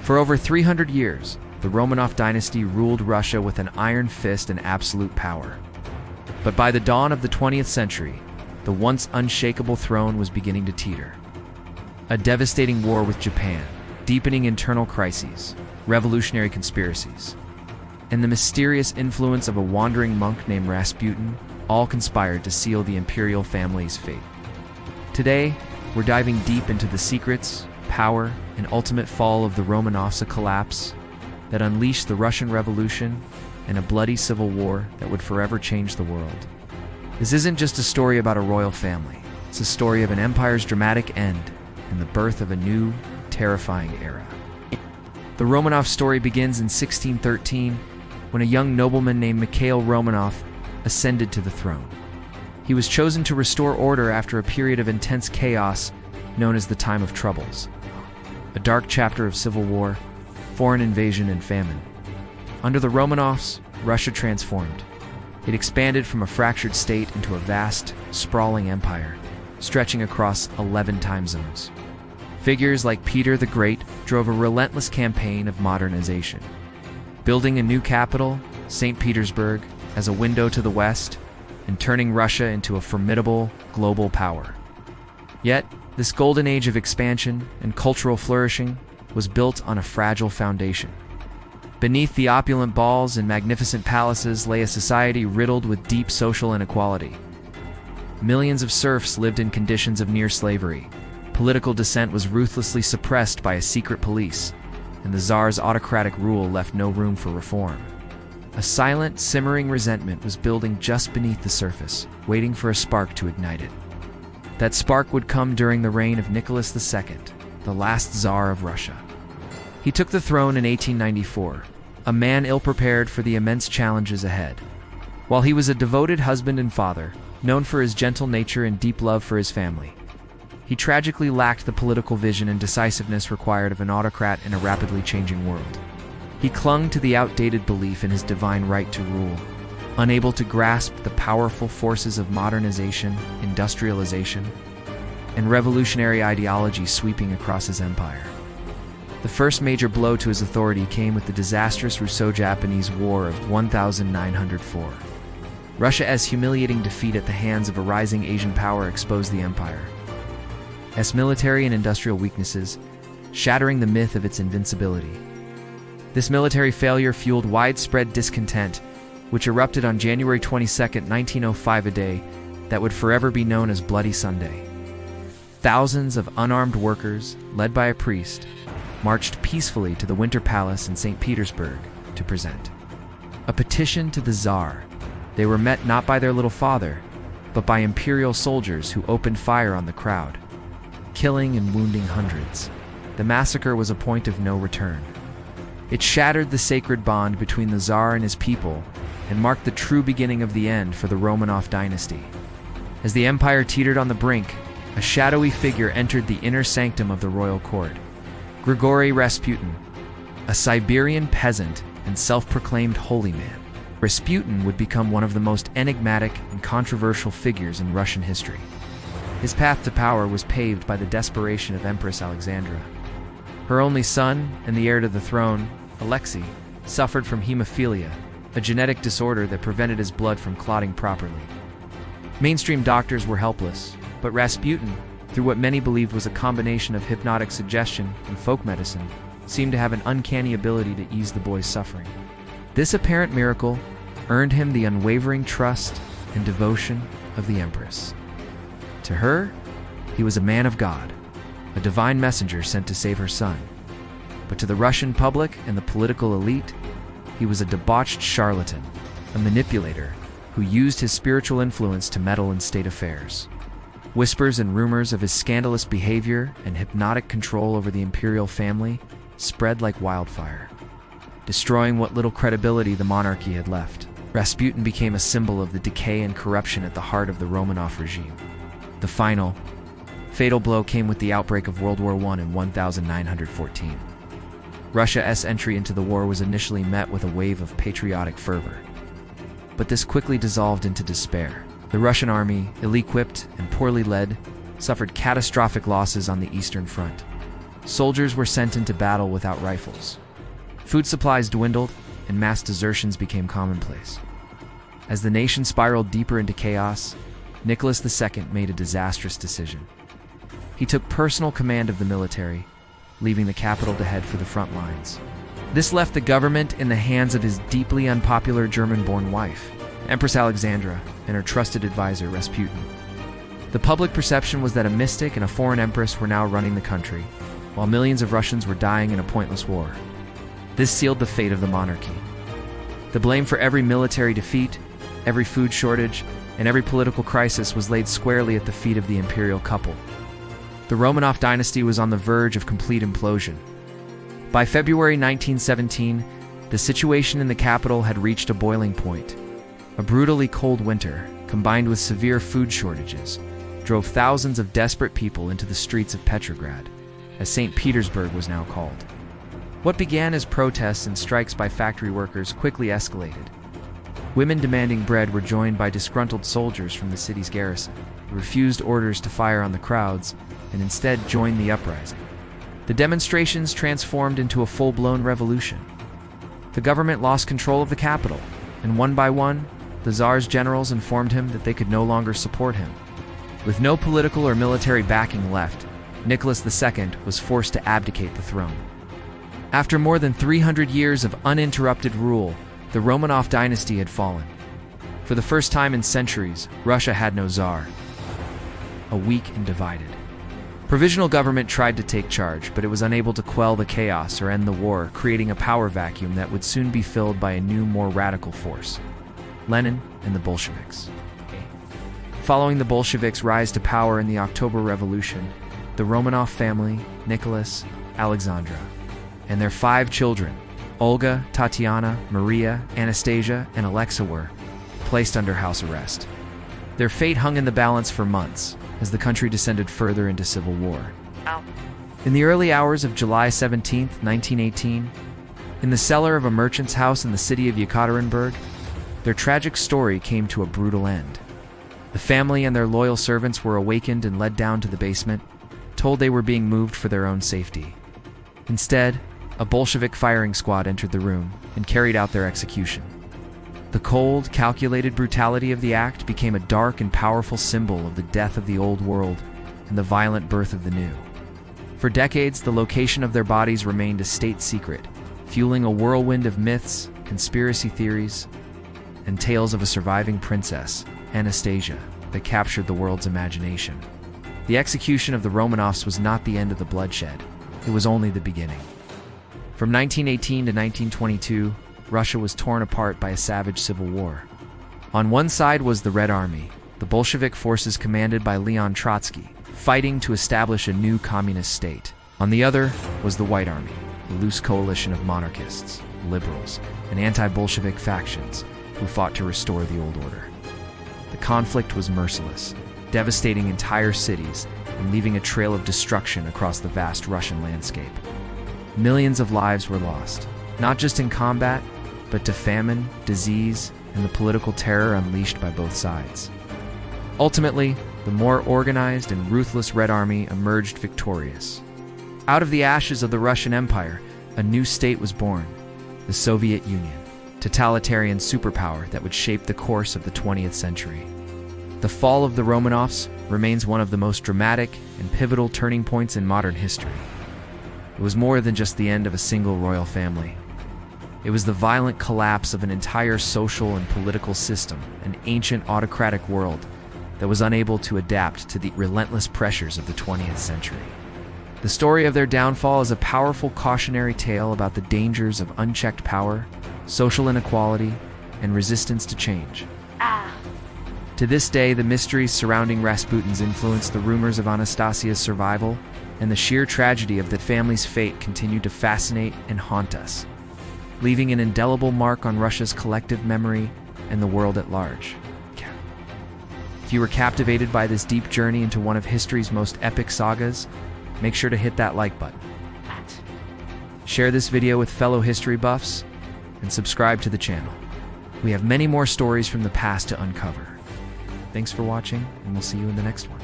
For over 300 years, the Romanov Dynasty ruled Russia with an iron fist and absolute power. But by the dawn of the 20th century, the once unshakable throne was beginning to teeter. A devastating war with Japan, deepening internal crises, revolutionary conspiracies, and the mysterious influence of a wandering monk named Rasputin all conspired to seal the imperial family's fate. Today, we're diving deep into the secrets, power, and ultimate fall of the Romanovs, a collapse that unleashed the Russian Revolution and a bloody civil war that would forever change the world. This isn't just a story about a royal family. It's a story of an empire's dramatic end and the birth of a new, terrifying era. The Romanov story begins in 1613 when a young nobleman named Mikhail Romanov ascended to the throne. He was chosen to restore order after a period of intense chaos known as the Time of Troubles, a dark chapter of civil war, foreign invasion, and famine. Under the Romanovs, Russia transformed. It expanded from a fractured state into a vast, sprawling empire, stretching across 11 time zones. Figures like Peter the Great drove a relentless campaign of modernization, building a new capital, St. Petersburg, as a window to the West, and turning Russia into a formidable global power. Yet, this golden age of expansion and cultural flourishing was built on a fragile foundation. Beneath the opulent balls and magnificent palaces lay a society riddled with deep social inequality. Millions of serfs lived in conditions of near slavery. Political dissent was ruthlessly suppressed by a secret police, and the Tsar's autocratic rule left no room for reform. A silent, simmering resentment was building just beneath the surface, waiting for a spark to ignite it. That spark would come during the reign of Nicholas II, the last Tsar of Russia. He took the throne in 1894, a man ill-prepared for the immense challenges ahead. While he was a devoted husband and father, known for his gentle nature and deep love for his family, he tragically lacked the political vision and decisiveness required of an autocrat in a rapidly changing world. He clung to the outdated belief in his divine right to rule, unable to grasp the powerful forces of modernization, industrialization, and revolutionary ideology sweeping across his empire. The first major blow to his authority came with the disastrous Russo-Japanese War of 1904. Russia's humiliating defeat at the hands of a rising Asian power exposed the empire's military and industrial weaknesses, shattering the myth of its invincibility. This military failure fueled widespread discontent, which erupted on January 22, 1905, a day that would forever be known as Bloody Sunday. Thousands of unarmed workers, led by a priest, marched peacefully to the Winter Palace in St. Petersburg to present a petition to the Tsar. They were met not by their little father, but by imperial soldiers who opened fire on the crowd, killing and wounding hundreds. The massacre was a point of no return. It shattered the sacred bond between the Tsar and his people and marked the true beginning of the end for the Romanov dynasty. As the empire teetered on the brink, a shadowy figure entered the inner sanctum of the royal court. Grigory Rasputin, a Siberian peasant and self-proclaimed holy man. Rasputin would become one of the most enigmatic and controversial figures in Russian history. His path to power was paved by the desperation of Empress Alexandra. Her only son and the heir to the throne, Alexei, suffered from hemophilia, a genetic disorder that prevented his blood from clotting properly. Mainstream doctors were helpless, but Rasputin, through what many believed was a combination of hypnotic suggestion and folk medicine, seemed to have an uncanny ability to ease the boy's suffering. This apparent miracle earned him the unwavering trust and devotion of the Empress. To her, he was a man of God, a divine messenger sent to save her son. But to the Russian public and the political elite, he was a debauched charlatan, a manipulator who used his spiritual influence to meddle in state affairs. Whispers and rumors of his scandalous behavior and hypnotic control over the imperial family spread like wildfire, destroying what little credibility the monarchy had left. Rasputin became a symbol of the decay and corruption at the heart of the Romanov regime. The final, fatal blow came with the outbreak of World War I in 1914. Russia's entry into the war was initially met with a wave of patriotic fervor, but this quickly dissolved into despair. The Russian army, ill-equipped and poorly led, suffered catastrophic losses on the Eastern Front. soldiers were sent into battle without rifles. Food supplies dwindled, and mass desertions became commonplace. As the nation spiraled deeper into chaos, Nicholas II made a disastrous decision. He took personal command of the military, leaving the capital to head for the front lines. This left the government in the hands of his deeply unpopular German-born wife, Empress Alexandra, and her trusted advisor, Rasputin. The public perception was that a mystic and a foreign empress were now running the country, while millions of Russians were dying in a pointless war. This sealed the fate of the monarchy. The blame for every military defeat, every food shortage, and every political crisis was laid squarely at the feet of the imperial couple. The Romanov dynasty was on the verge of complete implosion. By February 1917, the situation in the capital had reached a boiling point. A brutally cold winter, combined with severe food shortages, drove thousands of desperate people into the streets of Petrograd, as St. Petersburg was now called. What began as protests and strikes by factory workers quickly escalated. Women demanding bread were joined by disgruntled soldiers from the city's garrison, who refused orders to fire on the crowds and instead joined the uprising. The demonstrations transformed into a full-blown revolution. The government lost control of the capital, and one by one, the Tsar's generals informed him that they could no longer support him. With no political or military backing left, Nicholas II was forced to abdicate the throne. After more than 300 years of uninterrupted rule, the Romanov dynasty had fallen. For the first time in centuries, Russia had no Tsar. A weak and divided provisional government tried to take charge, but it was unable to quell the chaos or end the war, creating a power vacuum that would soon be filled by a new, more radical force: Lenin and the Bolsheviks. Following the Bolsheviks' rise to power in the October Revolution, the Romanov family, Nicholas, Alexandra, and their 5 children, Olga, Tatiana, Maria, Anastasia, and Alexa, were placed under house arrest. Their fate hung in the balance for months, as the country descended further into civil war. In the early hours of July 17, 1918, in the cellar of a merchant's house in the city of Yekaterinburg, their tragic story came to a brutal end. The family and their loyal servants were awakened and led down to the basement, told they were being moved for their own safety. Instead, a Bolshevik firing squad entered the room and carried out their execution. The cold, calculated brutality of the act became a dark and powerful symbol of the death of the old world and the violent birth of the new. For decades, the location of their bodies remained a state secret, fueling a whirlwind of myths, conspiracy theories, and tales of a surviving princess, Anastasia, that captured the world's imagination. The execution of the Romanovs was not the end of the bloodshed. It was only the beginning. From 1918 to 1922, Russia was torn apart by a savage civil war. On one side was the Red Army, the Bolshevik forces commanded by Leon Trotsky, fighting to establish a new communist state. On the other was the White Army, a loose coalition of monarchists, liberals, and anti-Bolshevik factions who fought to restore the old order. The conflict was merciless, devastating entire cities and leaving a trail of destruction across the vast Russian landscape. Millions of lives were lost, not just in combat, but to famine, disease, and the political terror unleashed by both sides. Ultimately, the more organized and ruthless Red Army emerged victorious. Out of the ashes of the Russian Empire, a new state was born, the Soviet Union, totalitarian superpower that would shape the course of the 20th century. The fall of the Romanovs remains one of the most dramatic and pivotal turning points in modern history. It was more than just the end of a single royal family. It was the violent collapse of an entire social and political system, an ancient autocratic world that was unable to adapt to the relentless pressures of the 20th century. The story of their downfall is a powerful cautionary tale about the dangers of unchecked power, social inequality, and resistance to change. To this day, the mysteries surrounding Rasputin's influence, the rumors of Anastasia's survival, and the sheer tragedy of the family's fate continue to fascinate and haunt us, leaving an indelible mark on Russia's collective memory and the world at large. If you were captivated by this deep journey into one of history's most epic sagas, make sure to hit that like button. Share this video with fellow history buffs, and subscribe to the channel. We have many more stories from the past to uncover. Thanks for watching, and we'll see you in the next one.